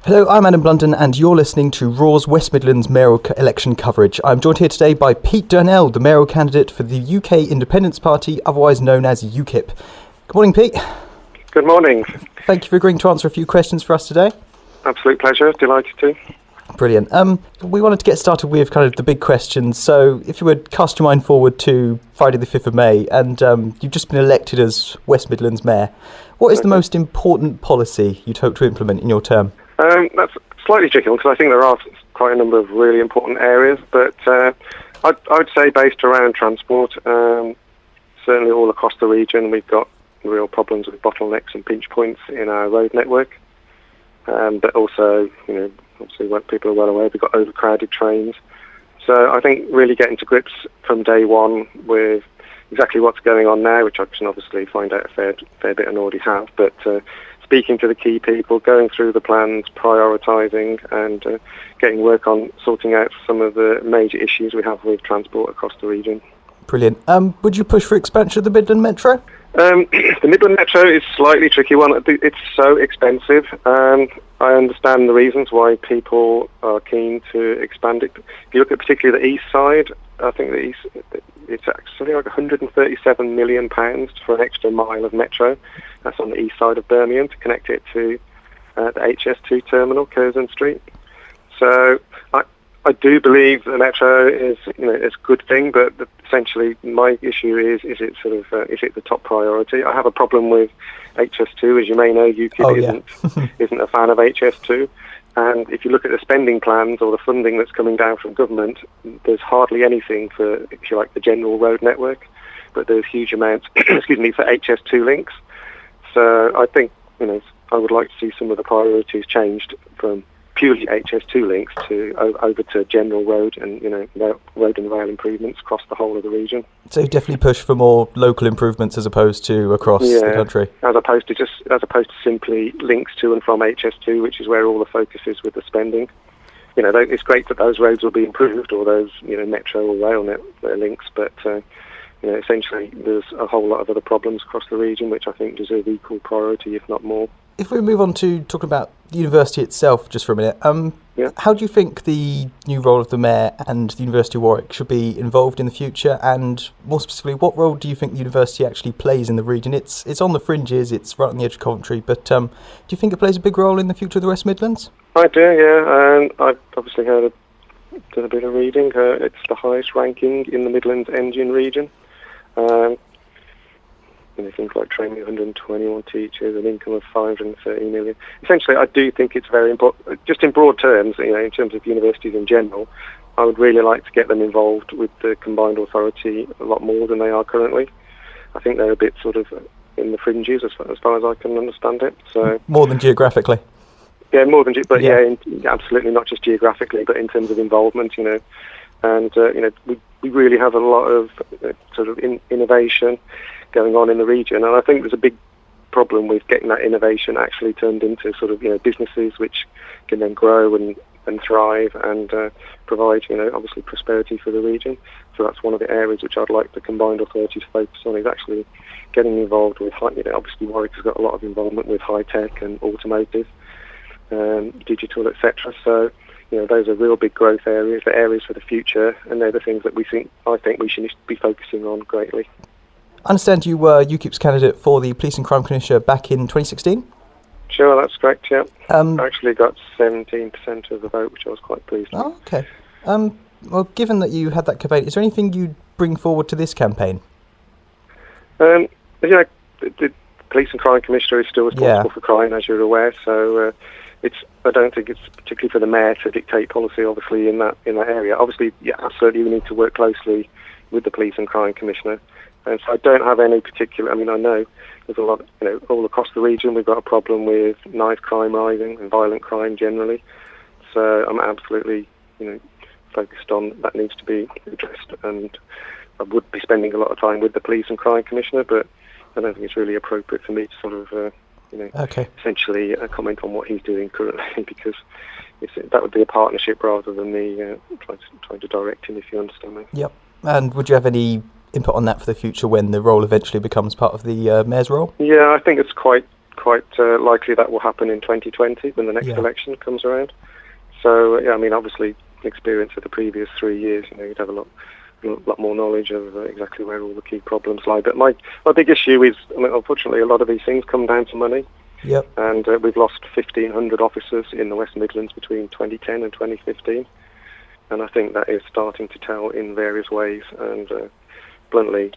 Hello, I'm Adam Blunden and you're listening to Raw's West Midlands mayoral election coverage. I'm joined here today by Pete Durnell, the mayoral candidate for the UK Independence Party, otherwise known as UKIP. Good morning, Pete. Good morning. Thank you for agreeing to answer a few questions for us today. Absolute pleasure, delighted to. Brilliant. We wanted to get started with kind of the big questions. So if you would cast your mind forward to Friday the 5th of May and you've just been elected as West Midlands Mayor, what is the most important policy you'd hope to implement in your term? That's slightly tricky because I think there are quite a number of really important areas, but I would say based around transport, certainly all across the region we've got real problems with bottlenecks and pinch points in our road network, but also, obviously what people are well aware, we've got overcrowded trains. So I think really getting to grips from day one with exactly what's going on now, which I can obviously find out a fair bit and already have, but speaking to the key people, going through the plans, prioritising and getting work on sorting out some of the major issues we have with transport across the region. Brilliant. Would you push for expansion of the Midland Metro? The Midland Metro is a slightly tricky one. It's so expensive. I understand the reasons why people are keen to expand it. If you look at particularly the east side, I think it's actually like £137 million for an extra mile of metro. That's on the east side of Birmingham to connect it to the HS2 terminal, Curzon Street. So I do believe the metro is it's a good thing, but essentially my issue is it is it the top priority? I have a problem with HS2, as you may know. UKIP isn't a fan of HS2. And if you look at the spending plans or the funding that's coming down from government, there's hardly anything for, if you like, the general road network, but there's huge amounts, for HS2 links. So I think, I would like to see some of the priorities changed from purely HS2 links to over to general road and, road and rail improvements across the whole of the region. So you definitely push for more local improvements as opposed to across the country? As opposed to simply links to and from HS2, which is where all the focus is with the spending. It's great that those roads will be improved, or those, metro or rail links, but essentially there's a whole lot of other problems across the region which I think deserve equal priority, if not more. If we move on to talking about the university itself just for a minute, how do you think the new role of the Mayor and the University of Warwick should be involved in the future? And more specifically, what role do you think the university actually plays in the region? It's on the fringes, it's right on the edge of Coventry, but do you think it plays a big role in the future of the West Midlands? I do, yeah. I've obviously done a bit of reading. It's the highest ranking in the Midlands Engine region. Things like training 121 teachers, an income of 530 million. Essentially, I do think it's very important. Just in broad terms, in terms of universities in general, I would really like to get them involved with the combined authority a lot more than they are currently. I think they're a bit sort of in the fringes as far as I can understand it. So more than geographically. Yeah, more than absolutely not just geographically, but in terms of involvement, and we really have a lot of innovation going on in the region, and I think there's a big problem with getting that innovation actually turned into businesses which can then grow and thrive and provide obviously prosperity for the region. So that's one of the areas which I'd like the combined authority to focus on, is actually getting involved with obviously Warwick has got a lot of involvement with high tech and automotive, digital, etc. So those are real big growth areas, the areas for the future, and they're the things that I think we should be focusing on greatly. I understand you were UKIP's candidate for the Police and Crime Commissioner back in 2016? Sure, that's correct, yeah. I actually got 17% of the vote, which I was quite pleased with. Oh, okay. Well, given that you had that campaign, is there anything you'd bring forward to this campaign? The Police and Crime Commissioner is still responsible for crime, as you're aware, so I don't think it's particularly for the Mayor to dictate policy, obviously, in that area. Obviously, yeah, absolutely, we need to work closely with the Police and Crime Commissioner. And so I don't have any particular. I know there's a lot. All across the region, we've got a problem with knife crime rising and violent crime generally. So I'm absolutely, focused on that needs to be addressed. And I would be spending a lot of time with the Police and Crime Commissioner, but I don't think it's really appropriate for me to essentially comment on what he's doing currently, because that would be a partnership rather than me trying to direct him, if you understand me. Yep. And would you have any input on that for the future when the role eventually becomes part of the Mayor's role? Yeah, I think it's quite quite likely that will happen in 2020 when the next election comes around. So, I mean, obviously, experience of the previous 3 years, you'd have a lot more knowledge of exactly where all the key problems lie. But my big issue is, unfortunately, a lot of these things come down to money. Yep. And we've lost 1,500 officers in the West Midlands between 2010 and 2015. And I think that is starting to tell in various ways. And bluntly,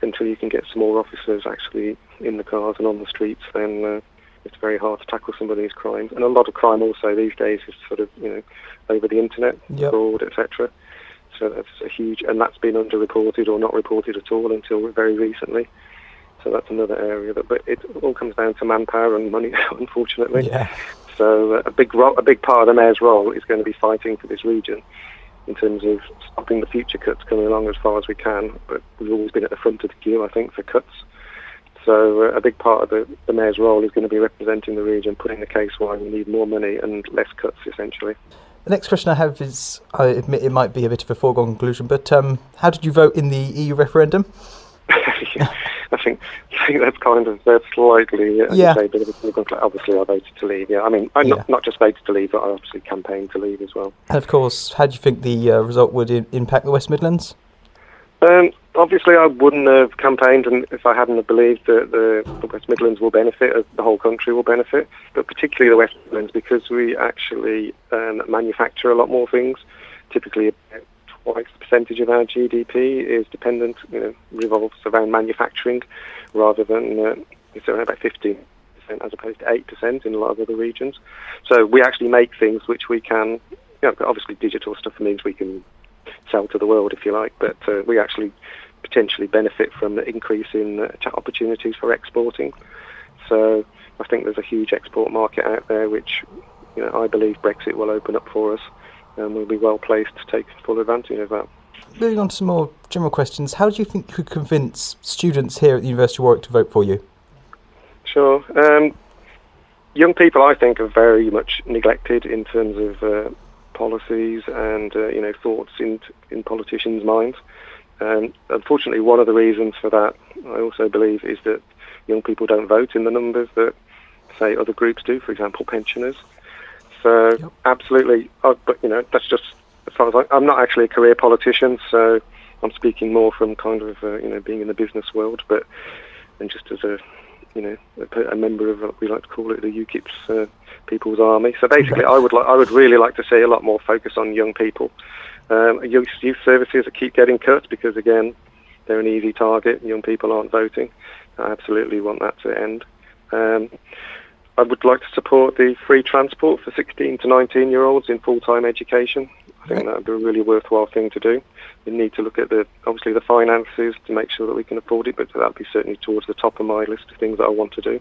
until you can get some more officers actually in the cars and on the streets, then it's very hard to tackle some of these crimes. And a lot of crime also these days is sort of, over the internet, fraud, etc. So that's a huge, and that's been underreported or not reported at all until very recently. So that's another area but it all comes down to manpower and money, unfortunately. Yeah. So a big part of the mayor's role is going to be fighting for this region in terms of stopping the future cuts coming along as far as we can. But we've always been at the front of the queue, I think, for cuts. So a big part of the mayor's role is going to be representing the region, putting the case why we need more money and less cuts, essentially. The next question I have is, I admit it might be a bit of a foregone conclusion, but how did you vote in the EU referendum? I think that's slightly a bit of a foregone conclusion. Obviously, I voted to leave. Yeah, I mean, I not just voted to leave, but I obviously campaigned to leave as well. And of course, how do you think the result would impact the West Midlands? Obviously, I wouldn't have campaigned if I hadn't believed that the West Midlands will benefit, the whole country will benefit, but particularly the West Midlands, because we actually manufacture a lot more things. Typically, about twice the percentage of our GDP is dependent, revolves around manufacturing, rather than it's around about 15% as opposed to 8% in a lot of other regions. So we actually make things which we can, obviously digital stuff means we can sell to the world, if you like, but we actually potentially benefit from the increase in opportunities for exporting. So I think there's a huge export market out there, which I believe Brexit will open up for us, and we'll be well placed to take full advantage of that. Moving on to some more general questions, how do you think you could convince students here at the University of Warwick to vote for you? Sure. Young people, I think, are very much neglected in terms of policies and thoughts in politicians' minds. Unfortunately, one of the reasons for that, I also believe, is that young people don't vote in the numbers that, say, other groups do. For example, pensioners. So absolutely, but that's just as far as I'm not actually a career politician, so I'm speaking more from kind of being in the business world, and just as a member of what we like to call it, the UKIP's People's Army. So basically, I would really like to see a lot more focus on young people. Youth services that keep getting cut because, again, they're an easy target. Young people aren't voting. I absolutely want that to end. I would like to support the free transport for 16 to 19-year-olds in full-time education. I think that would be a really worthwhile thing to do. We need to look at obviously the finances to make sure that we can afford it, but that would be certainly towards the top of my list of things that I want to do.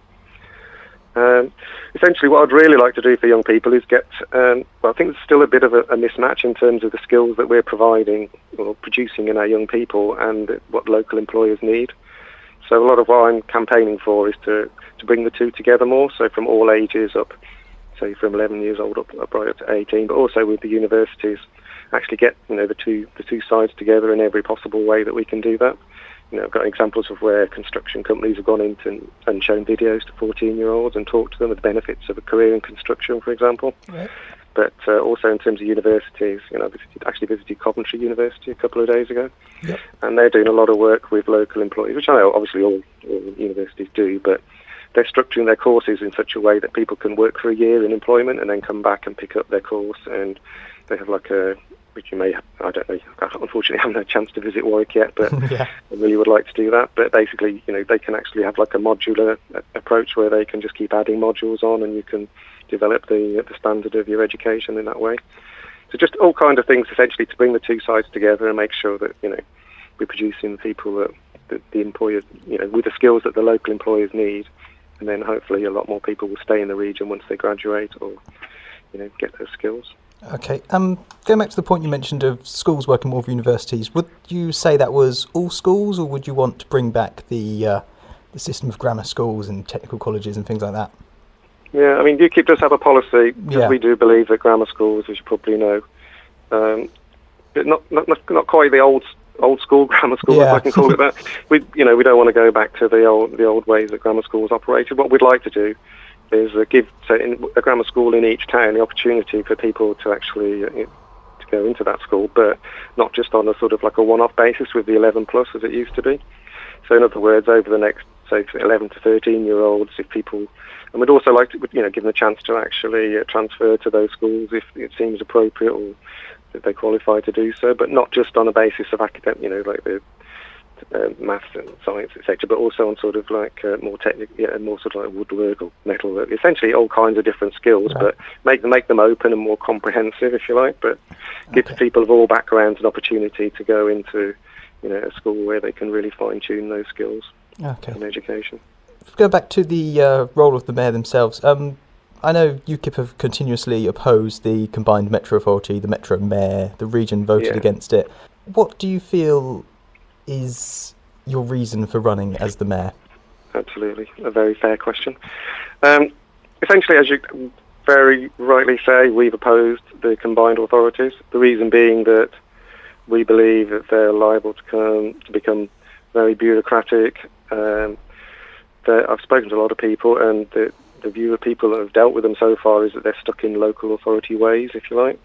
Essentially, what I'd really like to do for young people is get, I think there's still a bit of a mismatch in terms of the skills that we're providing or producing in our young people and what local employers need. So a lot of what I'm campaigning for is to bring the two together more, so from all ages up, say from 11 years old up right up to 18, but also with the universities, actually get the two sides together in every possible way that we can do that. I've got examples of where construction companies have gone into and shown videos to 14-year-olds and talked to them with the benefits of a career in construction, for example. Right. But also in terms of universities, I actually visited Coventry University a couple of days ago, and they're doing a lot of work with local employees, which I know obviously all universities do, but they're structuring their courses in such a way that people can work for a year in employment and then come back and pick up their course, and they have like which you may, I don't know, unfortunately I haven't had a chance to visit Warwick yet, but I really would like to do that. But basically, they can actually have like a modular approach where they can just keep adding modules on and you can develop the standard of your education in that way. So just all kind of things essentially to bring the two sides together and make sure that, we're producing people that the employers, with the skills that the local employers need, and then hopefully a lot more people will stay in the region once they graduate or, get those skills. Okay, going back to the point you mentioned of schools working more with universities, would you say that was all schools, or would you want to bring back the system of grammar schools and technical colleges and things like that? Yeah, I mean, UKIP does have a policy, because we do believe that grammar schools, as you probably know, but not quite the old old school grammar school, if I can call it that. We don't want to go back to the old ways that grammar schools operated. What we'd like to do is give a grammar school in each town the opportunity for people to actually to go into that school, but not just on a sort of like a one-off basis with the 11 plus as it used to be. So in other words, over the next, say, 11 to 13-year-olds, if people, and we'd also like to, give them a chance to actually transfer to those schools if it seems appropriate or if they qualify to do so, but not just on a basis of academic, like the maths and science, etc., but also on sort of like more technical, more sort of like woodwork or metalwork, essentially all kinds of different skills, but make them open and more comprehensive, if you like, but give people of all backgrounds an opportunity to go into a school where they can really fine-tune those skills in education. Go back to the role of the mayor themselves. I know UKIP have continuously opposed the combined metro authority, the metro mayor, the region voted against it. What do you feel is your reason for running as the mayor? Absolutely, a very fair question. Essentially, as you very rightly say, we've opposed the combined authorities, the reason being that we believe that they're liable to become very bureaucratic. I've spoken to a lot of people, and the view of people that have dealt with them so far is that they're stuck in local authority ways, if you like.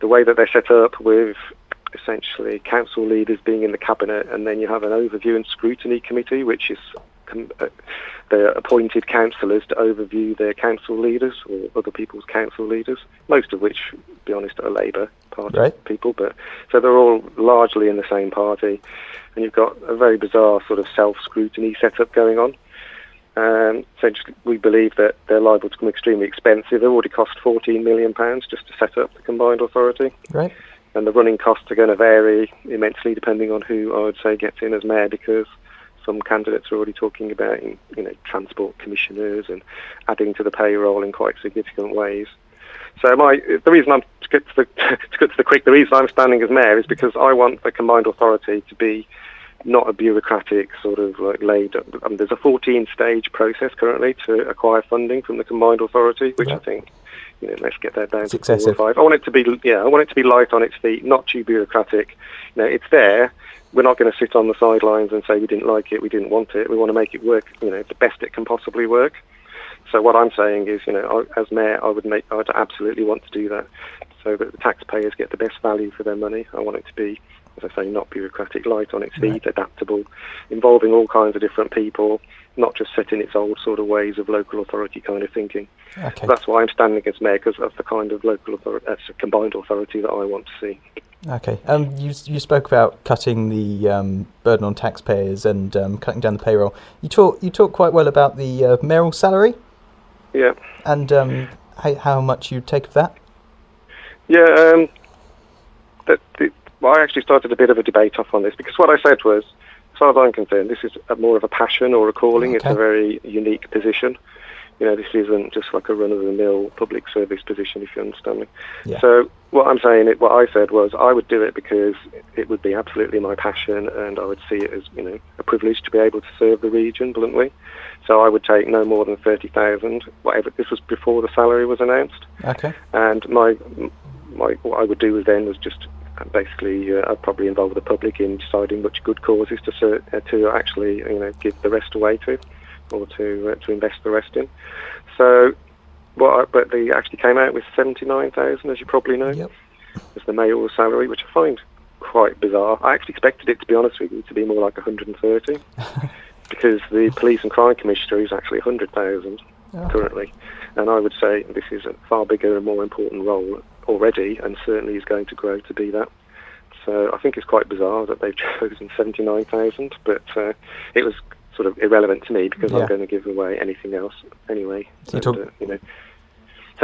The way that they're set up with essentially council leaders being in the cabinet, and then you have an overview and scrutiny committee, which is they're appointed councillors to overview their council leaders or other people's council leaders, most of which, to be honest, are Labour Party people, but so they're all largely in the same party, and you've got a very bizarre sort of self-scrutiny setup going on. Essentially, we believe that they're liable to become extremely expensive. They already cost £14 million just to set up the combined authority. Right. And the running costs are going to vary immensely depending on who I would say gets in as mayor, because some candidates are already talking about, transport commissioners and adding to the payroll in quite significant ways. So the reason I'm standing as mayor is because I want the combined authority to be not a bureaucratic sort of like there's a 14-stage process currently to acquire funding from the combined authority, which I think, let's get that down to 4 or 5. I want it to be light on its feet, not too bureaucratic. It's there. We're not going to sit on the sidelines and say we didn't like it, we didn't want it. We want to make it work, the best it can possibly work. So what I'm saying is, as mayor, I would absolutely want to do that, so that the taxpayers get the best value for their money. I want it to be, as I say, not bureaucratic, light on its feet, adaptable, involving all kinds of different people, not just set in its old sort of ways of local authority kind of thinking. So that's why I'm standing as mayor, because that's the kind of local authority, that's a combined authority that I want to see. Okay. You spoke about cutting the burden on taxpayers and cutting down the payroll. You talk quite well about the mayoral salary. Yeah. And how much you take of that? Yeah. I actually started a bit of a debate off on this, because what I said was, as far as I'm concerned, this is more of a passion or a calling. It's a very unique position. This isn't just like a run-of-the-mill public service position, if you understand me. Yeah. So what I said was I would do it because it would be absolutely my passion, and I would see it as, a privilege to be able to serve the region bluntly. So I would take no more than 30,000, whatever. This was before the salary was announced. Okay. And what I would do then was just basically I'd probably involve the public in deciding which good causes to actually give the rest away to, or to invest the rest in. So but they actually came out with 79,000, as you probably know, as the mayoral salary, which I find quite bizarre. I actually expected it, to be honest with you, to be more like 130, because the police and crime commissioner is actually 100,000 currently, and I would say this is a far bigger and more important role already, and certainly is going to grow to be that. So I think it's quite bizarre that they've chosen 79,000, but it was sort of irrelevant to me, because I'm going to give away anything else anyway. So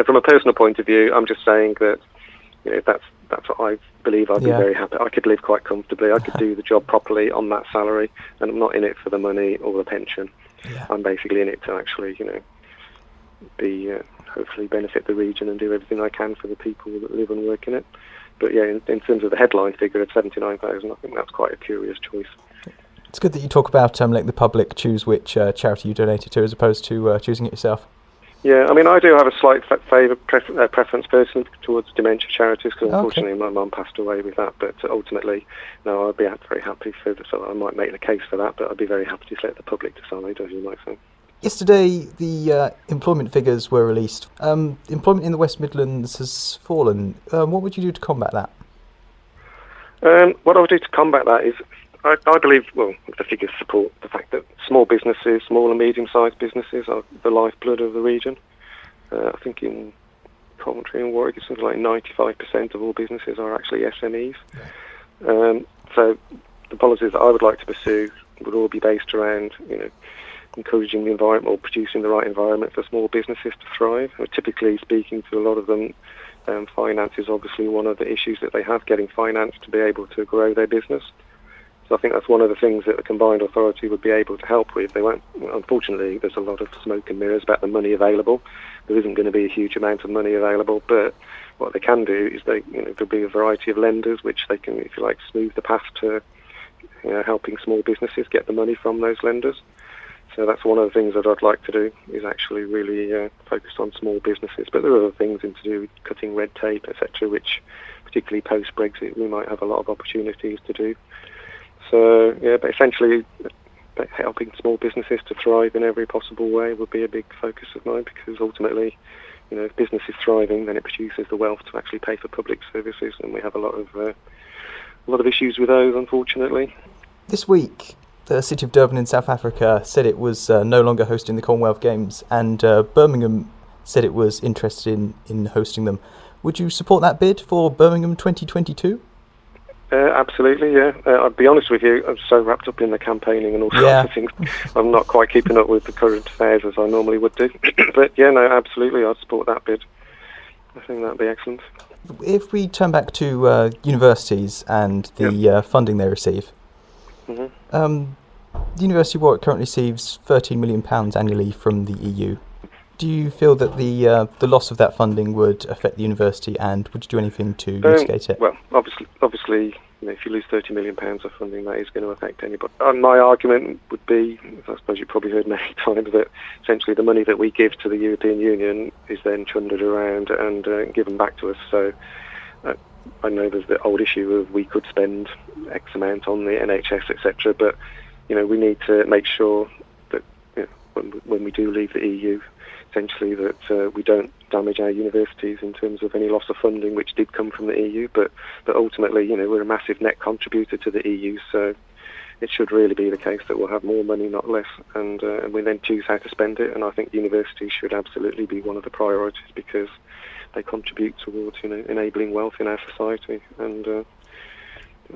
from a personal point of view, I'm just saying that that's what I believe. I'd be very happy. I could live quite comfortably. I could do the job properly on that salary, and I'm not in it for the money or the pension. I'm basically in it to actually, be hopefully benefit the region and do everything I can for the people that live and work in it. But in terms of the headline figure of 79,000, I think that's quite a curious choice. It's good that you talk about letting the public choose which charity you donated to, as opposed to choosing it yourself. Yeah, I mean, I do have a slight preference personally towards dementia charities because unfortunately my mum passed away with that. But ultimately, no, I'd be very happy for that. So I might make the case for that, but I'd be very happy to let the public decide, as you might say. Yesterday, the employment figures were released. Employment in the West Midlands has fallen. What would you do to combat that? What I would do to combat that is, I believe, well, the figures support the fact that small businesses, small and medium-sized businesses, are the lifeblood of the region. I think in Coventry and Warwick, it's something like 95% of all businesses are actually SMEs. Yeah. So the policies that I would like to pursue would all be based around, encouraging the environment or producing the right environment for small businesses to thrive. Typically speaking to a lot of them, finance is obviously one of the issues that they have, getting finance to be able to grow their business. So I think that's one of the things that the combined authority would be able to help with. They won't. Unfortunately, there's a lot of smoke and mirrors about the money available. There isn't going to be a huge amount of money available, but what they can do is there'll be a variety of lenders which they can, if you like, smooth the path to helping small businesses get the money from those lenders. So that's one of the things that I'd like to do, is actually really focus on small businesses. But there are other things to do with cutting red tape, etc., which, particularly post-Brexit, we might have a lot of opportunities to do. So, but essentially, helping small businesses to thrive in every possible way would be a big focus of mine, because ultimately, if business is thriving, then it produces the wealth to actually pay for public services, and we have a lot of issues with those, unfortunately. This week, the city of Durban in South Africa said it was no longer hosting the Commonwealth Games, and Birmingham said it was interested in hosting them. Would you support that bid for Birmingham 2022? Absolutely, yeah. I'll be honest with you, I'm so wrapped up in the campaigning and all sorts of things. I'm not quite keeping up with the current affairs as I normally would do. But yeah, no, absolutely, I'd support that bid. I think that'd be excellent. If we turn back to universities and the funding they receive, the University of Warwick currently receives £13 million annually from the EU. Do you feel that the loss of that funding would affect the university, and would you do anything to mitigate it? Well, obviously, if you lose £30 million of funding, that is going to affect anybody. My argument would be, I suppose you've probably heard many times, that essentially the money that we give to the European Union is then chundered around and given back to us. So I know there's the old issue of we could spend X amount on the NHS, etc., but we need to make sure that when we do leave the EU, essentially that we don't damage our universities in terms of any loss of funding, which did come from the EU, but ultimately, we're a massive net contributor to the EU, so it should really be the case that we'll have more money, not less, and we then choose how to spend it. And I think universities should absolutely be one of the priorities, because they contribute towards enabling wealth in our society, and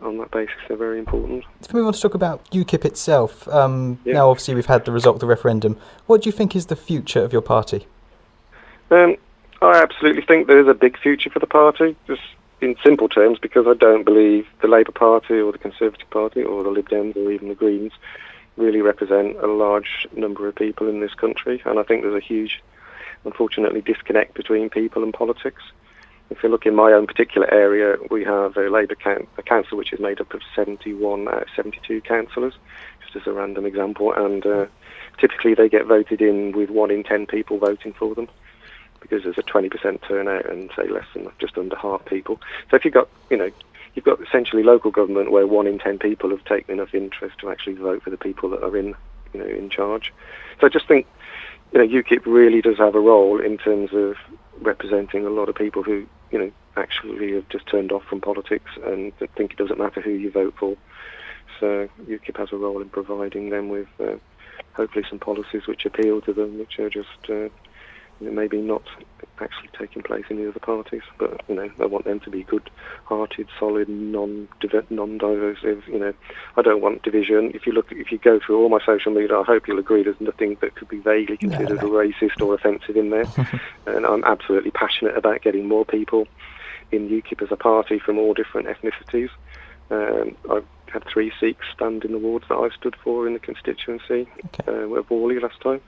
on that basis they're very important. If we want to talk about UKIP itself, now obviously we've had the result of the referendum. What do you think is the future of your party? I absolutely think there is a big future for the party, just in simple terms, because I don't believe the Labour Party or the Conservative Party or the Lib Dems or even the Greens really represent a large number of people in this country, and I think there's a huge, unfortunately, disconnect between people and politics. If you look in my own particular area, we have a Labour council which is made up of 71 out of 72 councillors, just as a random example, and typically they get voted in with 1 in 10 people voting for them, because there's a 20% turnout and say less than just under half people. So if you've got essentially local government where 1 in 10 people have taken enough interest to actually vote for the people that are in charge. So I just think UKIP really does have a role in terms of representing a lot of people who actually have just turned off from politics and think it doesn't matter who you vote for. So UKIP has a role in providing them with hopefully some policies which appeal to them, which are just maybe not actually taking place in the other parties, but I want them to be good-hearted, solid, non-divisive. I don't want division. If you go through all my social media, I hope you'll agree there's nothing that could be vaguely considered racist or offensive in there. And I'm absolutely passionate about getting more people in UKIP as a party from all different ethnicities. I've had 3 Sikhs stand in the wards that I stood for in the constituency of Worley last time.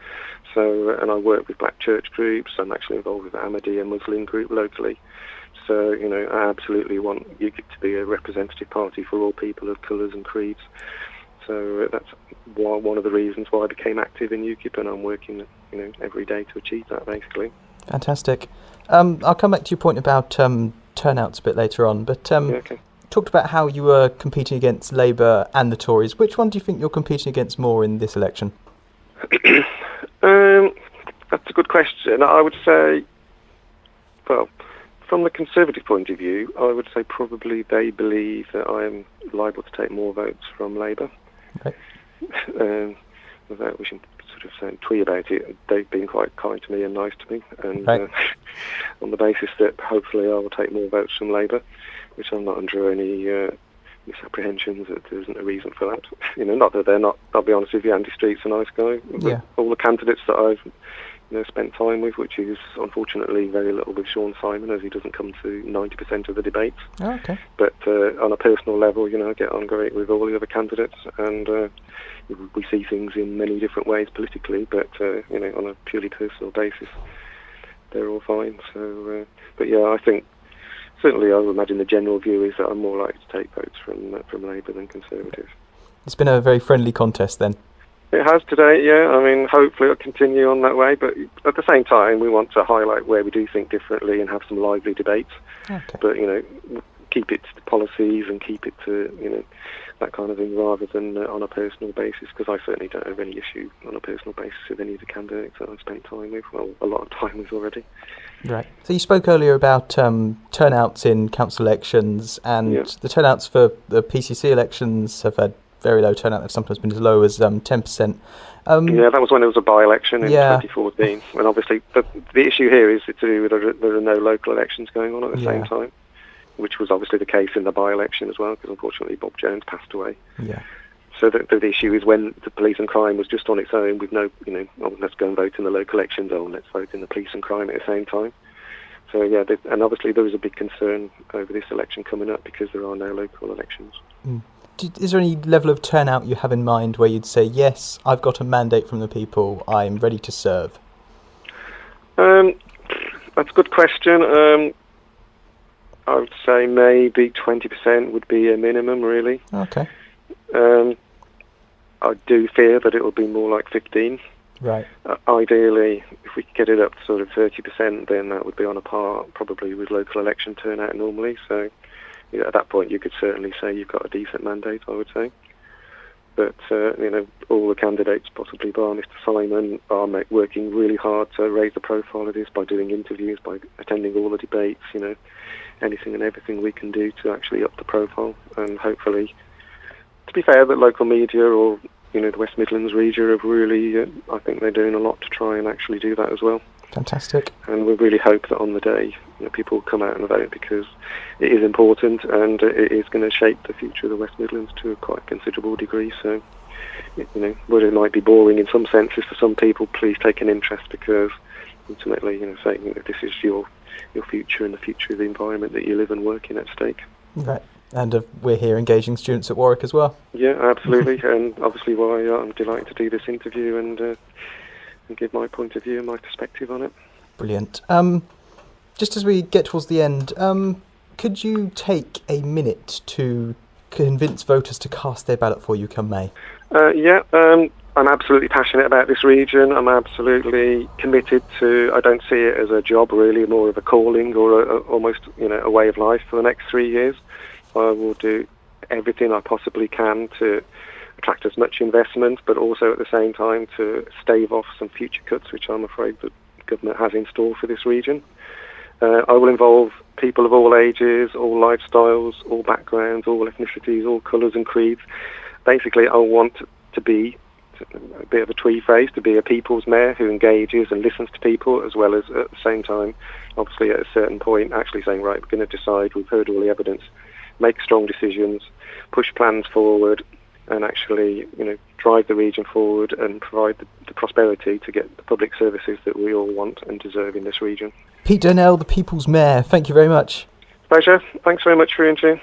So, and I work with black church groups. I'm actually involved with the Ahmadiyya Muslim group locally. So, I absolutely want UKIP to be a representative party for all people of colours and creeds. So that's one of the reasons why I became active in UKIP, and I'm working every day to achieve that, basically. Fantastic. I'll come back to your point about turnouts a bit later on, but Okay. talked about how you were competing against Labour and the Tories. Which one do you think you're competing against more in this election? That's a good question. I would say, well, from the Conservative point of view, I would say probably they believe that I am liable to take more votes from Labour. Right. Without wishing to sort of sound twee about it, they've been quite kind to me and nice to me, and Right. on the basis that hopefully I will take more votes from Labour, which I'm not under any misapprehensions that there isn't a reason for that. Not that they're not. I'll be honest with you, Andy Street's a nice guy. Yeah. All the candidates that I've spent time with, which is unfortunately very little with Sean Simon, as he doesn't come to 90% of the debates. Oh, okay. But on a personal level, I get on great with all the other candidates, and we see things in many different ways politically, but on a purely personal basis, they're all fine. So, but yeah, I think certainly I would imagine the general view is that I'm more likely to take votes from Labour than Conservative. It's been a very friendly contest then. It has today, yeah. I mean, hopefully it'll continue on that way, but at the same time, we want to highlight where we do think differently and have some lively debates. Okay. But, keep it to policies and keep it to, that kind of thing, rather than on a personal basis, because I certainly don't have any issue on a personal basis with any of the candidates that I've spent time with, well, a lot of time with already. Right. So you spoke earlier about turnouts in council elections, and the turnouts for the PCC elections have had very low turnout. They've sometimes been as low as 10%. Yeah, that was when there was a by-election in 2014. And obviously, the issue here is to do with there are no local elections going on at the same time, which was obviously the case in the by-election as well, because unfortunately Bob Jones passed away. Yeah. So the issue is when the police and crime was just on its own with no, let's go and vote in the local elections, let's vote in the police and crime at the same time. So yeah, and obviously there is a big concern over this election coming up because there are no local elections. Mm. Is there any level of turnout you have in mind where you'd say, yes, I've got a mandate from the people, I'm ready to serve? That's a good question. I would say maybe 20% would be a minimum, really. Okay. I do fear that it will be more like 15. Right. Ideally, if we could get it up to sort of 30%, then that would be on a par probably with local election turnout normally. So at that point, you could certainly say you've got a decent mandate, I would say. But, all the candidates, possibly bar Mr. Simon, are working really hard to raise the profile of this by doing interviews, by attending all the debates, anything and everything we can do to actually up the profile. And hopefully, to be fair, that local media or, the West Midlands region have really, I think they're doing a lot to try and actually do that as well. Fantastic. And we really hope that on the day, people will come out and vote, because it is important and it is going to shape the future of the West Midlands to a quite considerable degree. So, whether it might be boring in some senses for some people, please take an interest, because ultimately, saying this is your future and the future of the environment that you live and work in at stake. Right. And we're here engaging students at Warwick as well. Yeah, absolutely. And obviously why I'm delighted to do this interview and give my point of view and my perspective on it. Brilliant. Just as we get towards the end, could you take a minute to convince voters to cast their ballot for you come May? I'm absolutely passionate about this region. I'm absolutely committed to. I don't see it as a job, really, more of a calling or almost a way of life for the next 3 years. I will do everything I possibly can to attract as much investment, but also at the same time to stave off some future cuts, which I'm afraid the government has in store for this region. I will involve people of all ages, all lifestyles, all backgrounds, all ethnicities, all colours and creeds. Basically, I want to be a bit of a twee face, to be a people's mayor who engages and listens to people, as well as at the same time, obviously at a certain point, actually saying, right, we're going to decide, we've heard all the evidence, make strong decisions, push plans forward, and actually, drive the region forward and provide the prosperity to get the public services that we all want and deserve in this region. Pete Durnell, the People's Mayor, thank you very much. Pleasure. Thanks very much for your interview.